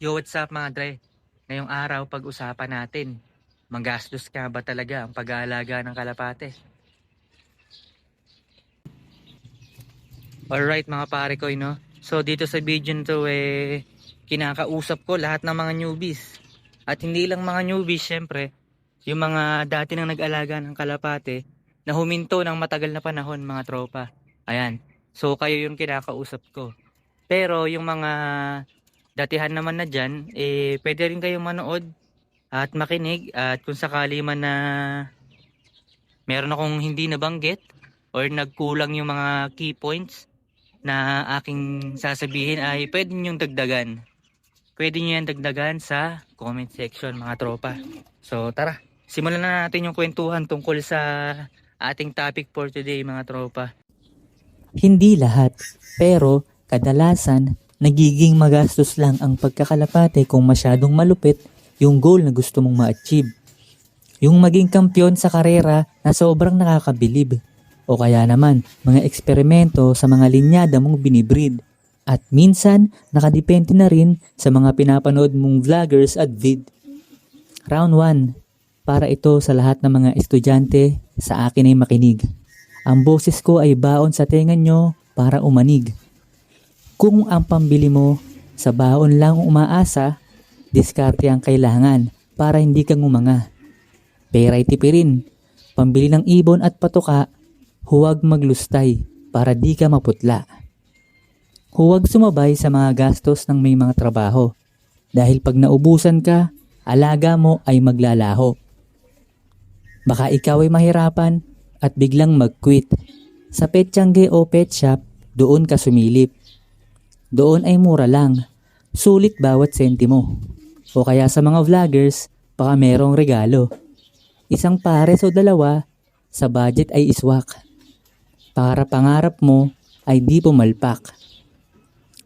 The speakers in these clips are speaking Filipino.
Yo, what's up mga dre? Ngayong araw pag-usapan natin, manggastos ka ba talaga ang pag-aalaga ng kalapate? Alright mga pare ko, no? So dito sa video nito kinakausap ko lahat ng mga newbies. At hindi lang mga newbies, syempre, yung mga dati nang nag-alaga ng kalapate na huminto ng matagal na panahon, mga tropa. Ayan, so kayo yung kinakausap ko. Pero yung mga datihan naman na dyan, pwede rin kayong manood at makinig, at kung sakali man na meron akong hindi nabanggit or nagkulang yung mga key points na aking sasabihin, ay pwede nyo dagdagan. Pwede nyo yan dagdagan sa comment section, mga tropa. So tara, simulan na natin yung kwentuhan tungkol sa ating topic for today, mga tropa. Hindi lahat, pero kadalasan nagiging magastos lang ang pagkakalapate kung masyadong malupit yung goal na gusto mong ma-achieve. Yung maging kampyon sa karera na sobrang nakakabilib. O kaya naman mga eksperimento sa mga linyada mong binibreed. At minsan nakadepende na rin sa mga pinapanood mong vloggers at vid. Round 1. Para ito sa lahat ng mga estudyante, sa akin ay makinig. Ang boses ko ay baon sa tenga nyo para umanig. Kung ang pambili mo sa baon lang umaasa, diskarte ang kailangan para hindi kang umanga. Pera'y tipirin, pambili ng ibon at patuka, huwag maglustay para di ka maputla. Huwag sumabay sa mga gastos ng may mga trabaho dahil pag naubusan ka, alaga mo ay maglalaho. Baka ikaw ay mahirapan at biglang mag-quit. Sa petsyangge o pet shop, doon ka sumilip. Doon ay mura lang, sulit bawat sentimo. O kaya sa mga vloggers, baka merong regalo. Isang pares o dalawa, sa budget ay iswak. Para pangarap mo ay di pumalpak.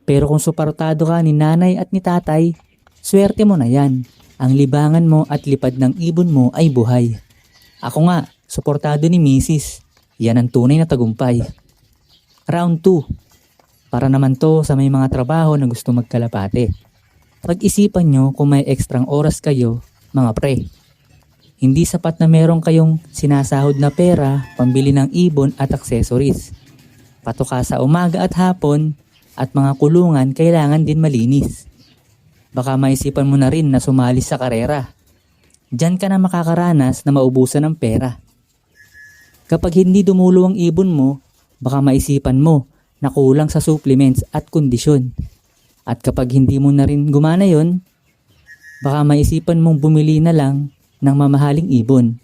Pero kung suportado ka ni nanay at ni tatay, swerte mo na yan. Ang libangan mo at lipad ng ibon mo ay buhay. Ako nga, suportado ni Mrs. Yan ang tunay na tagumpay. Round 2. Para naman to sa may mga trabaho na gusto magkalapate. Pag-isipan nyo kung may ekstrang oras kayo, mga pre. Hindi sapat na meron kayong sinasahod na pera, pambili ng ibon at accessories. Patuka sa umaga at hapon at mga kulungan kailangan din malinis. Baka maisipan mo na rin na sumali sa karera. Diyan ka na makakaranas na maubusan ng pera. Kapag hindi dumulo ang ibon mo, baka maisipan mo na kulang sa supplements at kondisyon. At kapag hindi mo na rin gumana yon, baka maisipan mong bumili na lang ng mamahaling ibon.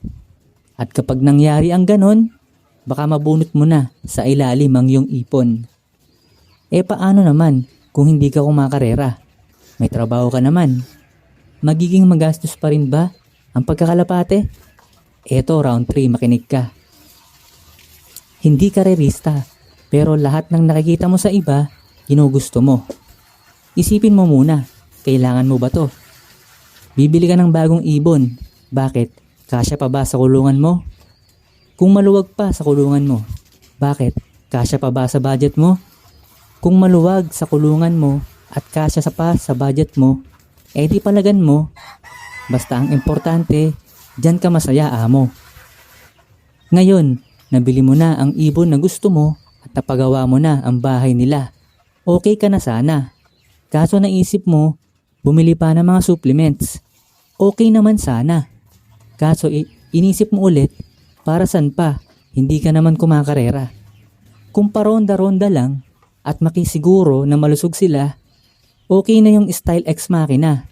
At kapag nangyari ang ganon, baka mabunot mo na sa ilalim ang iyong ipon. Paano naman kung hindi ka kumakarera? May trabaho ka naman. Magiging magastos pa rin ba ang pagkakalapate? Eto, round 3, makinig ka. Hindi karerista, pero lahat ng nakikita mo sa iba, ginugusto mo. Isipin mo muna, kailangan mo ba to? Bibili ka ng bagong ibon. Bakit? Kasya pa ba sa kulungan mo? Kung maluwag pa sa kulungan mo, bakit? Kasya pa ba sa budget mo? Kung maluwag sa kulungan mo at kasya pa sa budget mo, di palagan mo. Basta ang importante, dyan ka masaya, amo. Ngayon, nabili mo na ang ibon na gusto mo at napagawa mo na ang bahay nila. Okay ka na sana. Kaso naisip mo, bumili pa ng mga supplements. Okay naman sana. Kaso inisip mo ulit, para san pa, hindi ka naman kumakarera. Kung paronda-ronda lang at makisiguro na malusog sila, okay na yung Style X Machina,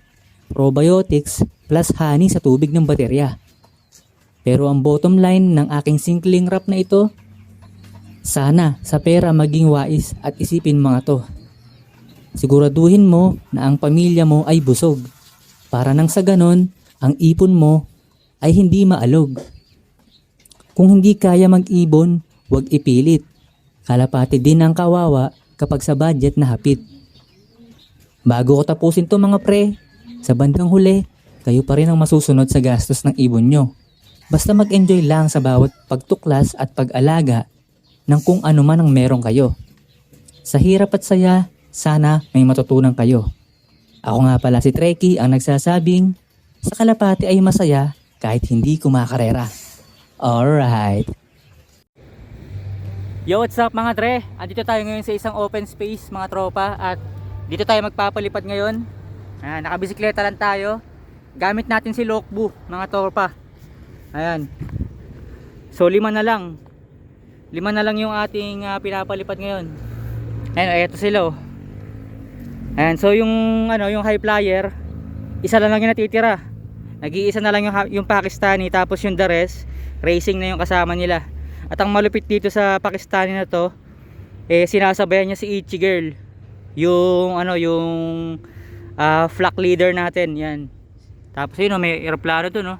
probiotics plus honey sa tubig ng baterya. Pero ang bottom line ng aking simpleng rap na ito, sana sa pera maging wais at isipin mga to. Siguraduhin mo na ang pamilya mo ay busog. Para nang sa ganon, ang ipon mo ay hindi maalog. Kung hindi kaya mag-ibon, huwag ipilit. Kalapati din ang kawawa kapag sa budget na hapit. Bago ko tapusin to mga pre, sa bandang huli, kayo pa rin ang masusunod sa gastos ng ibon nyo. Basta mag-enjoy lang sa bawat pagtuklas at pag-alaga ng kung ano man ang meron kayo. Sa hirap at saya, sana may matutunan kayo. Ako nga pala si Treki ang nagsasabing, sa kalapati ay masaya kahit hindi kumakarera. Alright. Yo, what's up mga dre? Andito tayo ngayon sa isang open space mga tropa at dito tayo magpapalipad ngayon. Nakabisikleta lang tayo. Gamit natin si Lokbu mga tropa. Ayan. So 5 na lang. 5 na lang yung ating pinapalipad ngayon. Ayan, eto sila oh. Ayan, so yung yung high flyer, isa lang yung natitira. Nag-iisa na lang yung Pakistani, tapos yung the rest, racing na yung kasama nila. At ang malupit dito sa Pakistani na to, sinasabayan niya si Ichi Girl. Yung flock leader natin, yan. Tapos yun may aeroplano doon, no.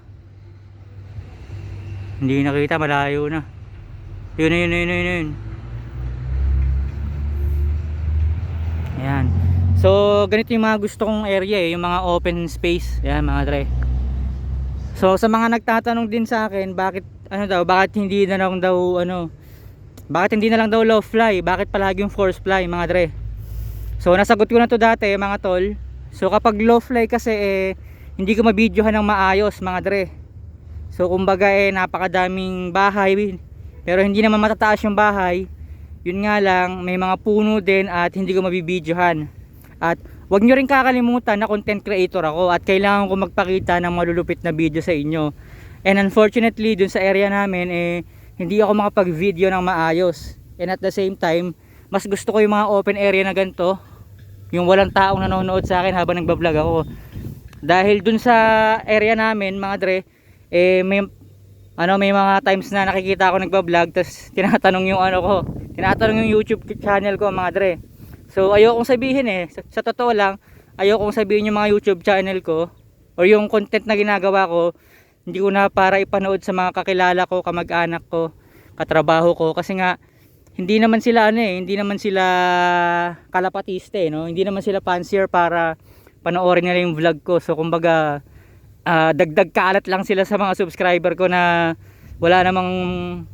Hindi nakita, malayo na. Yun. Ayan. So ganito yung mga gusto kong area yung mga open space. Ayan mga dre. So sa mga nagtatanong din sa akin, bakit hindi na lang daw low fly, bakit palagi yung force fly mga dre. So nasagot ko na to dati mga tol. So kapag low fly kasi hindi ko mabidyohan ng maayos mga dre. So kumbaga napakadaming bahay pero hindi naman matataas yung bahay. Yun nga lang, may mga puno din at hindi ko mabibidyohan. At wag nyo rin kakalimutan na content creator ako at kailangan ko magpakita ng malulupit na video sa inyo. And unfortunately dun sa area namin hindi ako makapag-video ng maayos. And at the same time, mas gusto ko yung mga open area na ganito, yung walang taong nanonood sa akin habang nagbablog ako. Dahil dun sa area namin mga dre, may mga times na nakikita ako nagbablog tapos tinatanong yung YouTube channel ko mga dre. So ayokong sabihin sa totoo lang, ayokong sabihin yung mga YouTube channel ko or yung content na ginagawa ko, hindi ko na para ipanood sa mga kakilala ko, kamag-anak ko, katrabaho ko, kasi nga hindi naman sila kalapatiste, no? Hindi naman sila fancier para panoorin nila yung vlog ko. So kumbaga dagdag kalat lang sila sa mga subscriber ko na wala namang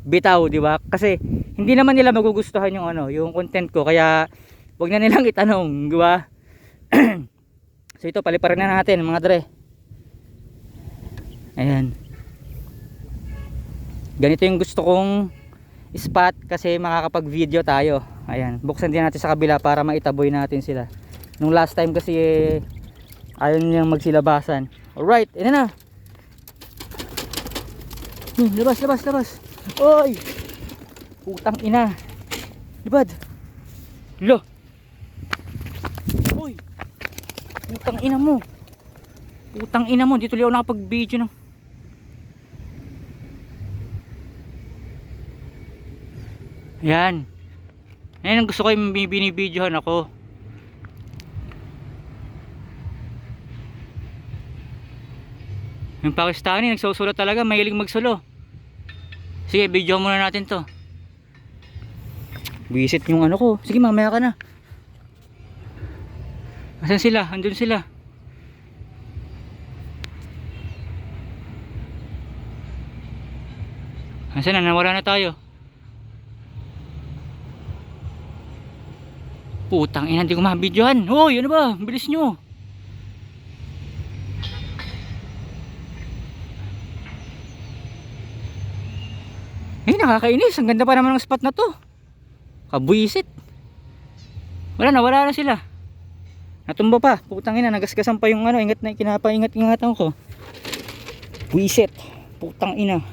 bitaw, di ba? Kasi hindi naman nila magugustuhan yung content ko, kaya wag na nilang itanong, di ba? So ito, paliparin na natin mga dre. Ayan. Ganito yung gusto kong spot kasi makakapag-video tayo. Ayan, buksan din natin sa kabila para maitaboy natin sila. Nung last time kasi ayaw nilang magsilabasan. Alright, ina na. Labas. Oy! Putang ina. Libad. Lo. Uy, putang ina mo, dito liyaw nakapag-video ng. Yan ang gusto ko, yung binibidyohan ako. Yung Pakistani nagsusulo talaga, mahilig magsulo. Sige, video muna natin to. Visit yung ko. Sige, mamaya ka na. Asan sila? Andun sila. Asan na? Nawala na tayo. Putang ina, hindi ko mabidyohan. Hoy, ano ba? Bilis nyo. Nakakainis. Ang ganda pa naman ng spot na to. Kabuisit. Wala na sila. Natumba pa. Putang ina, nagasgasan pa yung ingat na kinapaingat-ingatan ko. Buisit. Putang ina.